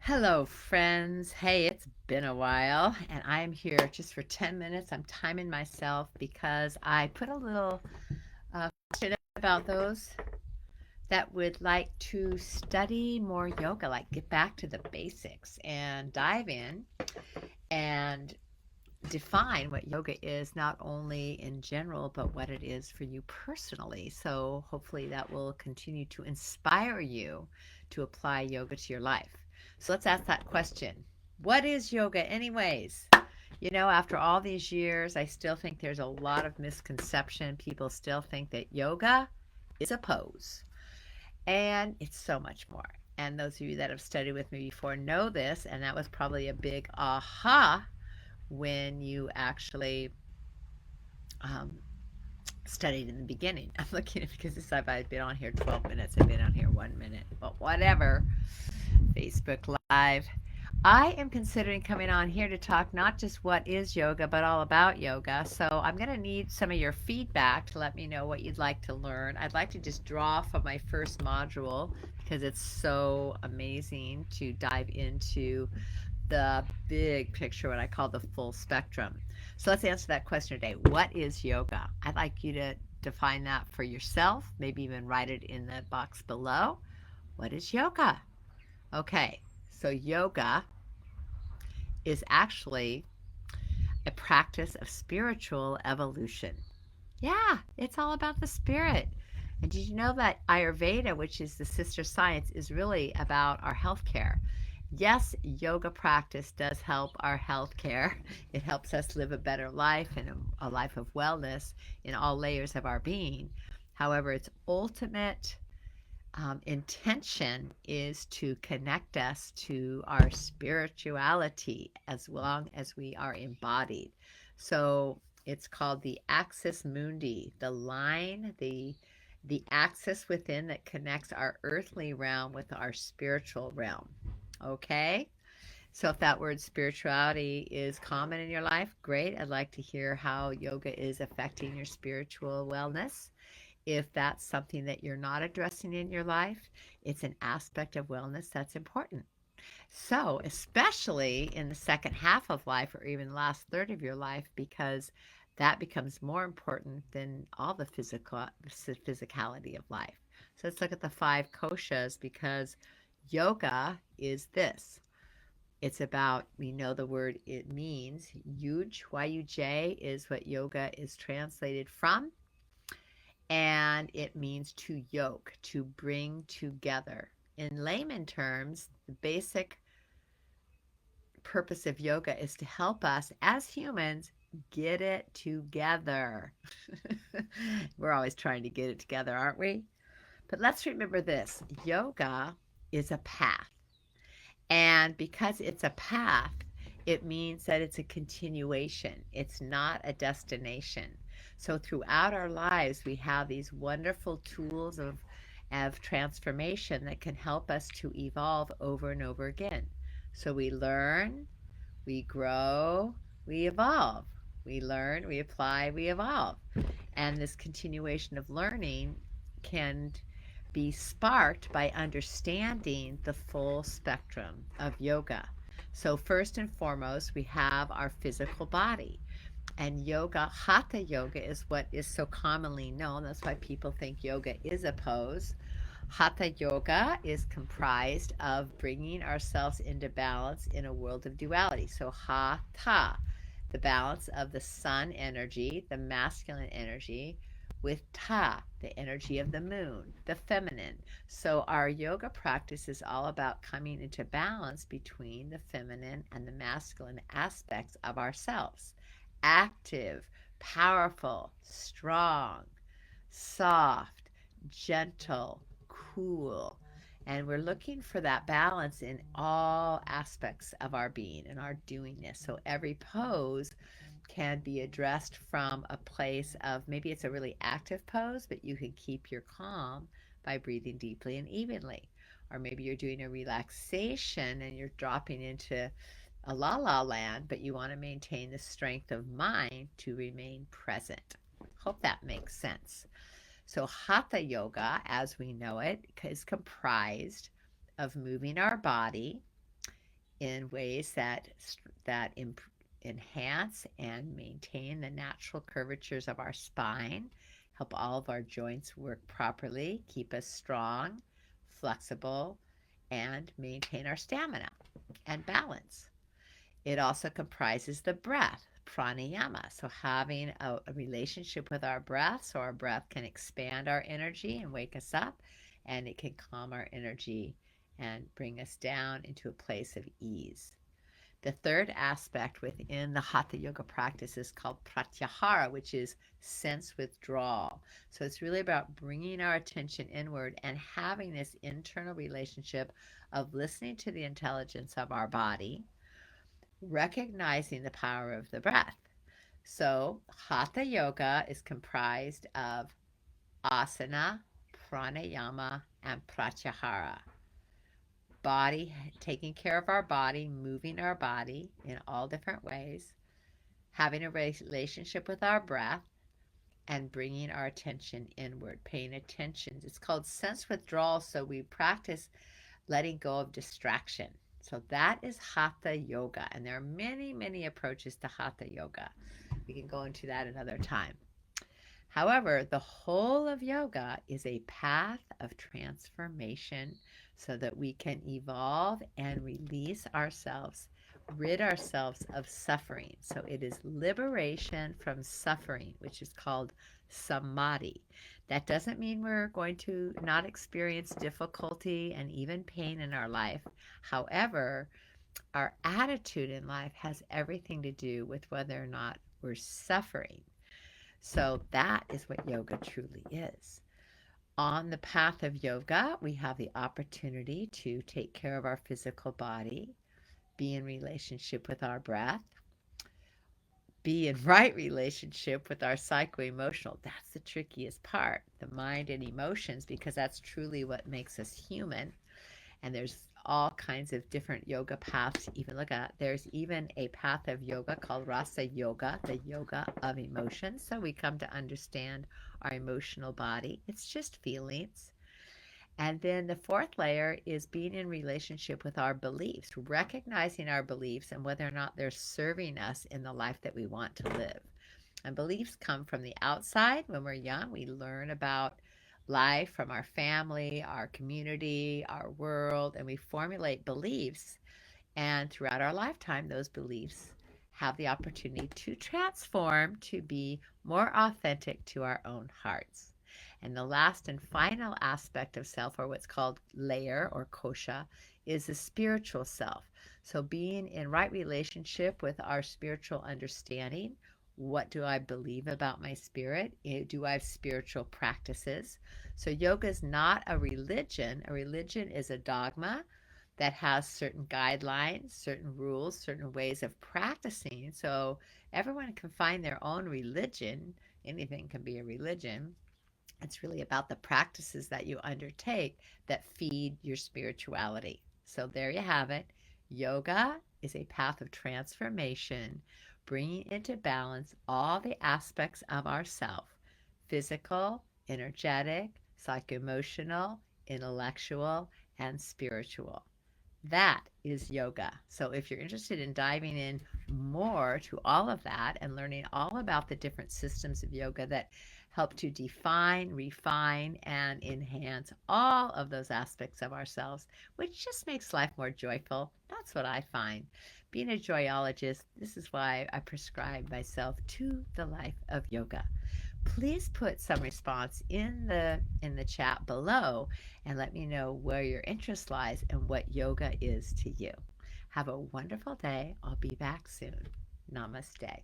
Hello, friends. Hey, it's been a while, and I'm here just for 10 minutes. I'm timing myself because I put a little question about those that would like to study more yoga, like get back to the basics and dive in and define what yoga is, not only in general, but what it is for you personally. So, hopefully, that will continue to inspire you to apply yoga to your life. So, let's ask that question. What is yoga, anyways? After all these years, I still think there's a lot of misconception. People still think that yoga is a pose, and it's so much more. And those of you that have studied with me before know this, and that was probably a big aha when you actually um, studied in the beginning. I'm looking at because this time I've been on here 12 minutes. I've been on here 1 minute. But whatever. Facebook Live. I am considering coming on here to talk not just what is yoga, but all about yoga. So I'm going to need some of your feedback to let me know what you'd like to learn. I'd like to just draw from my first module because it's so amazing to dive into the big picture, what I call the full spectrum. So let's answer that question today. What is yoga? I'd like you to define that for yourself, maybe even write it in the box below. What is yoga? Okay, so yoga is actually a practice of spiritual evolution. Yeah, it's all about the spirit. And did you know that Ayurveda, which is the sister science, is really about our health care? Yes, yoga practice does help our health care. It helps us live a better life and a life of wellness in all layers of our being. However, its ultimate intention is to connect us to our spirituality as long as we are embodied. So it's called the axis mundi, the line, the axis within that connects our earthly realm with our spiritual realm. Okay? So if that word spirituality is common in your life, great. I'd like to hear how yoga is affecting your spiritual wellness. If that's something that you're not addressing in your life, it's an aspect of wellness that's important. So, especially in the second half of life or even the last third of your life, because that becomes more important than all the physicality of life. So let's look at the five koshas because yoga is this. It's about, we know the word it means, yuj, Y-U-J is what yoga is translated from, and it means to yoke, to bring together. In layman terms, the basic purpose of yoga is to help us as humans get it together. We're always trying to get it together, aren't we? But let's remember this yoga is a path. And because it's a path, it means that it's a continuation, it's not a destination. So throughout our lives, we have these wonderful tools of transformation that can help us to evolve over and over again. So we learn, we grow, we evolve. We learn, we apply, we evolve. And this continuation of learning can be sparked by understanding the full spectrum of yoga. So, first and foremost, we have our physical body. And yoga, hatha yoga, is what is so commonly known. That's why people think yoga is a pose. Hatha yoga is comprised of bringing ourselves into balance in a world of duality. So, hatha, the balance of the sun energy, the masculine energy, with ta, the energy of the moon, the feminine. So our yoga practice is all about coming into balance between the feminine and the masculine aspects of ourselves. Active, powerful, strong, soft, gentle, cool. And we're looking for that balance in all aspects of our being and our doingness. So every pose can be addressed from a place of maybe it's a really active pose, but you can keep your calm by breathing deeply and evenly. Or maybe you're doing a relaxation and you're dropping into a la la land, but you want to maintain the strength of mind to remain present. Hope that makes sense. So, hatha yoga, as we know it, is comprised of moving our body in ways that enhance and maintain the natural curvatures of our spine, help all of our joints work properly, keep us strong, flexible, and maintain our stamina and balance. It also comprises the breath, pranayama. So, having a relationship with our breath, so our breath can expand our energy and wake us up, and it can calm our energy and bring us down into a place of ease. The third aspect within the Hatha Yoga practice is called pratyahara, which is sense withdrawal. So it's really about bringing our attention inward and having this internal relationship of listening to the intelligence of our body, recognizing the power of the breath. So Hatha Yoga is comprised of asana, pranayama, and pratyahara. Body, taking care of our body, moving our body in all different ways, having a relationship with our breath, and bringing our attention inward, paying attention. It's called sense withdrawal, so we practice letting go of distraction. So that is Hatha Yoga, and there are many, many approaches to Hatha Yoga. We can go into that another time. However, the whole of yoga is a path of transformation so that we can evolve and release ourselves, rid ourselves of suffering. So it is liberation from suffering, which is called samadhi. That doesn't mean we're going to not experience difficulty and even pain in our life. However, our attitude in life has everything to do with whether or not we're suffering. So that is what yoga truly is. On the path of yoga, we have the opportunity to take care of our physical body, be in relationship with our breath, be in right relationship with our psycho-emotional. That's the trickiest part, the mind and emotions, because that's truly what makes us human. And there's all kinds of different yoga paths to even look at. There's even a path of yoga called Rasa Yoga, the yoga of emotions. So we come to understand our emotional body. It's just feelings. And then the fourth layer is being in relationship with our beliefs, recognizing our beliefs and whether or not they're serving us in the life that we want to live. And beliefs come from the outside. When we're young, we learn about life from our family, our community, our world, and we formulate beliefs. And throughout our lifetime, those beliefs have the opportunity to transform to be more authentic to our own hearts. And the last and final aspect of self, or what's called layer or kosha, is the spiritual self. So being in right relationship with our spiritual understanding. What do I believe about my spirit? Do I have spiritual practices? So yoga is not a religion. A religion is a dogma that has certain guidelines, certain rules, certain ways of practicing. So everyone can find their own religion. Anything can be a religion. It's really about the practices that you undertake that feed your spirituality. So there you have it. Yoga is a path of transformation, bringing into balance all the aspects of ourself: physical, energetic, psycho-emotional, intellectual, and spiritual. That is yoga. So if you're interested in diving in more to all of that and learning all about the different systems of yoga that help to define, refine, and enhance all of those aspects of ourselves, which just makes life more joyful. That's what I find. Being a joyologist, this is why I prescribe myself to the life of yoga. Please put some response in the chat below and let me know where your interest lies and what yoga is to you. Have a wonderful day. I'll be back soon. Namaste.